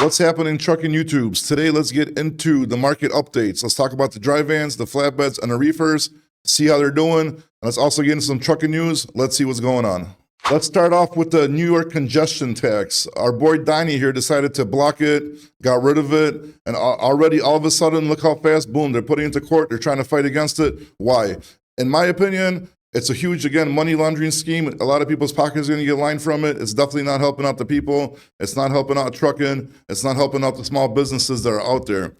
What's happening trucking YouTubes? Today, let's get into the market updates. Let's talk about the dry vans, the flatbeds, and the reefers, see how they're doing. And let's also get into some trucking news. Let's see what's going on. Let's start off with the New York congestion tax. Our boy Diney here decided to block it, got rid of it, and already all of a sudden, look how fast, boom, they're putting it into court. They're trying to fight against it. Why? In my opinion, it's a huge, again, money laundering scheme. A lot of people's pockets are going to get lined from it. It's definitely not helping out the people. It's not helping out trucking. It's not helping out the small businesses that are out there.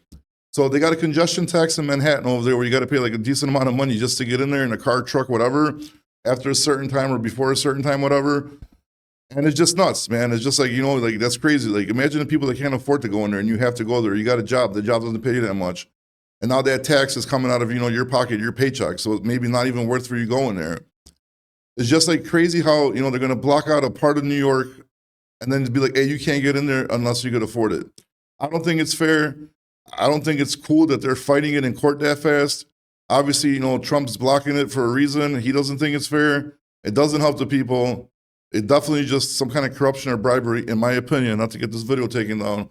So they got a congestion tax in Manhattan over there where you got to pay like a decent amount of money just to get in there in a car, truck, whatever, after a certain time or before a certain time, whatever. And it's just nuts, man. It's just like, like that's crazy. Like imagine the people that can't afford to go in there and you have to go there. You got a job. The job doesn't pay you that much. And now that tax is coming out of, your pocket, your paycheck. So it's maybe not even worth for you going there. It's just like crazy how, they're going to block out a part of New York and then be like, hey, you can't get in there unless you could afford it. I don't think it's fair. I don't think it's cool that they're fighting it in court that fast. Obviously, Trump's blocking it for a reason. He doesn't think it's fair. It doesn't help the people. It definitely just some kind of corruption or bribery, in my opinion, not to get this video taken down.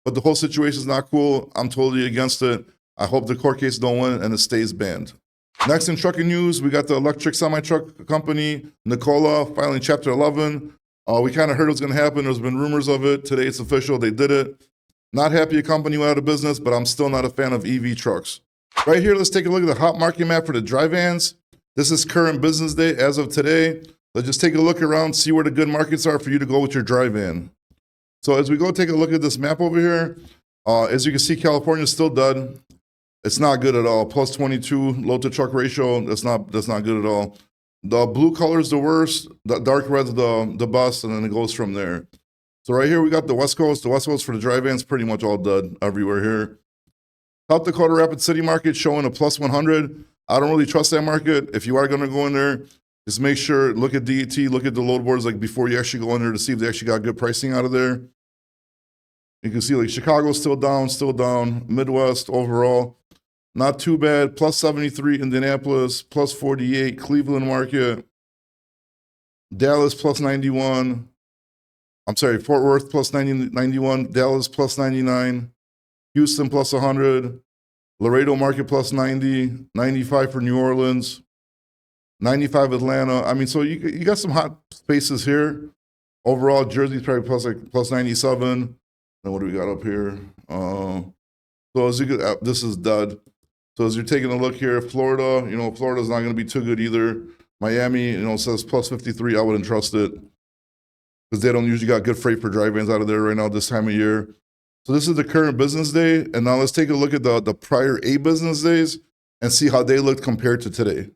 But the whole situation is not cool. I'm totally against it. I hope the court case don't win and it stays banned. Next in trucking news, we got the electric semi-truck company, Nikola, filing Chapter 11. We kind of heard it was going to happen. There's been rumors of it. Today it's official. They did it. Not happy a company went out of business, but I'm still not a fan of EV trucks. Right here, let's take a look at the hot market map for the dry vans. This is current business day as of today. Let's just take a look around, see where the good markets are for you to go with your dry van. So as we go take a look at this map over here, as you can see, California is still dead. It's not good at all. Plus 22 load to truck ratio. That's not good at all. The blue color is the worst. The dark red's the best, and then it goes from there. So right here we got the West Coast. The West Coast for the dry vans pretty much all dead everywhere here. South Dakota Rapid City market showing a plus 100. I don't really trust that market. If you are going to go in there, just make sure look at DET, look at the load boards like before you actually go in there to see if they actually got good pricing out of there. You can see like Chicago's still down. Midwest overall. Not too bad. Plus 73 Indianapolis, plus 48 Cleveland market. Dallas plus 91. I'm sorry, Fort Worth plus 91. Dallas plus 99. Houston plus 100. Laredo market plus 90. 95 for New Orleans. 95 Atlanta. I mean, so you got some hot spaces here. Overall, Jersey's probably plus 97. And what do we got up here? So as you could, this is dud. So as you're taking a look here, Florida, Florida's not going to be too good either. Miami, says plus 53. I wouldn't trust it because they don't usually got good freight for dry vans out of there right now this time of year. So this is the current business day. And now let's take a look at the prior 8 business days and see how they looked compared to today.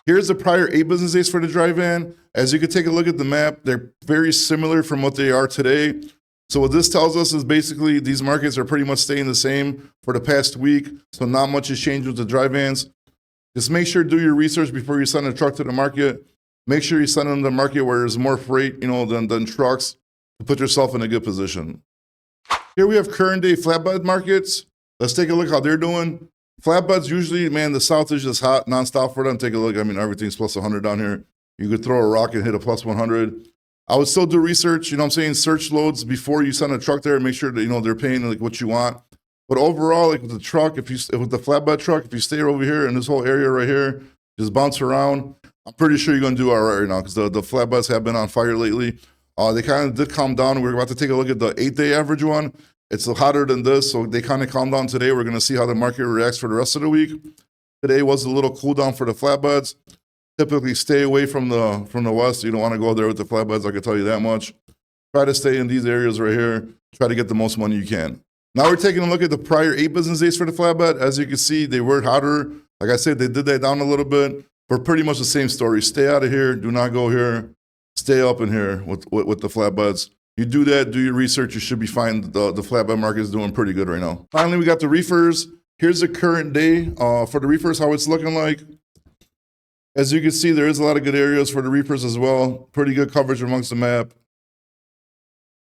Here's the prior 8 business days for the dry van. As you can take a look at the map, they're very similar from what they are today. So what this tells us is basically these markets are pretty much staying the same for the past week. So not much has changed with the dry vans. Just make sure to do your research before you send a truck to the market. Make sure you send them to the market where there's more freight, than trucks to put yourself in a good position. Here we have current day flatbed markets. Let's take a look how they're doing. Flatbeds usually, man, the South is just hot nonstop for them. Take a look. I mean, everything's plus 100 down here. You could throw a rock and hit a plus 100. I would still do research, search loads before you send a truck there and make sure that, they're paying like what you want. But overall, like with the truck, with the flatbed truck, if you stay over here in this whole area right here, just bounce around, I'm pretty sure you're going to do all right now because the flatbeds have been on fire lately. They kind of did calm down. We're about to take a look at the 8-day average one. It's hotter than this, so they kind of calmed down today. We're going to see how the market reacts for the rest of the week. Today was a little cool down for the flatbeds. Typically stay away from the west. You don't want to go there with the flatbeds, I can tell you that much. Try to stay in these areas right here. Try to get the most money you can. Now we're taking a look at the prior 8 business days for the flatbed. As you can see, they were hotter. Like I said, they did that down a little bit. But pretty much the same story. Stay out of here. Do not go here. Stay up in here with the flatbeds. You do that, do your research, you should be fine. The flatbed market is doing pretty good right now. Finally, we got the reefers. Here's the current day for the reefers, how it's looking like. As you can see, there is a lot of good areas for the reefers as well. Pretty good coverage amongst the map.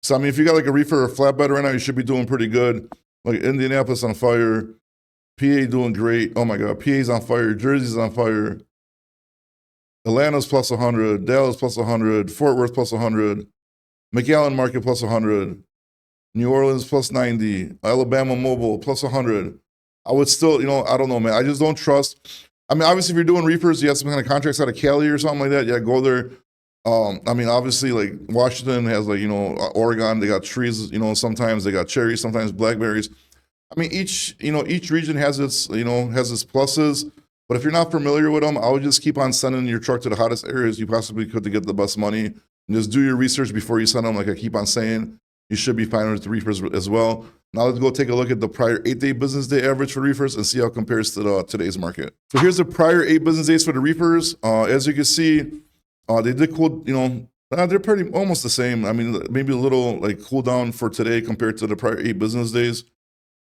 So, I mean, if you got like a reefer or a flatbed right now, you should be doing pretty good. Like Indianapolis on fire. PA doing great. Oh my God, PA's on fire. Jersey's on fire. Atlanta's plus 100. Dallas plus 100. Fort Worth plus 100. McAllen market plus 100. New Orleans plus 90, Alabama Mobile plus 100. I would still, I don't know, man. I just don't trust. I mean, obviously, if you're doing reefers, you have some kind of contracts out of Cali or something like that. Yeah, go there. I mean, obviously, like Washington has like, Oregon, they got trees, sometimes they got cherries, sometimes blackberries. I mean, each region has its, has its pluses. But if you're not familiar with them, I would just keep on sending your truck to the hottest areas you possibly could to get the best money. And just do your research before you send them. Like I keep on saying, you should be fine with the reefers as well. Now let's go take a look at the prior 8-day business day average for reefers and see how it compares to today's market. So here's the prior 8 business days for the reefers. As you can see, they did cool, they're pretty almost the same. I mean, maybe a little like cool down for today compared to the prior 8 business days.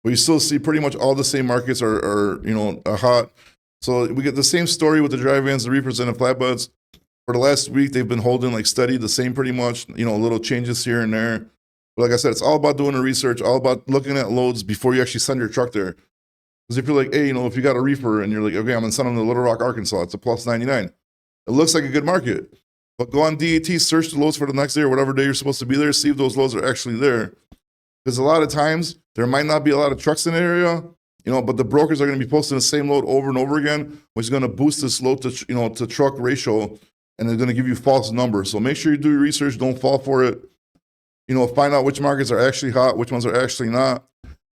But you still see pretty much all the same markets are hot. So we get the same story with the dry vans, the reefers, and the flatbeds. For the last week, they've been holding like steady, the same pretty much, little changes here and there. But like I said, it's all about doing the research, all about looking at loads before you actually send your truck there. Because if you're like, hey, if you got a reefer and you're like, okay, I'm gonna send them to Little Rock, Arkansas, it's a plus 99. It looks like a good market. But go on DAT, search the loads for the next day or whatever day you're supposed to be there, see if those loads are actually there. Because a lot of times, there might not be a lot of trucks in the area, but the brokers are going to be posting the same load over and over again, which is going to boost this load to, to truck ratio, and they're going to give you false numbers. So make sure you do your research. Don't fall for it. Find out which markets are actually hot, which ones are actually not.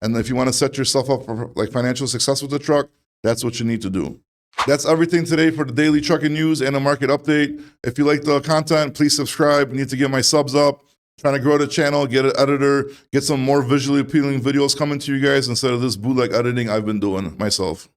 And if you want to set yourself up for like financial success with the truck, that's what you need to do. That's everything today for the daily trucking news and a market update. If you like the content, please subscribe. I need to get my subs up. Trying to grow the channel, get an editor, get some more visually appealing videos coming to you guys instead of this bootleg editing I've been doing myself.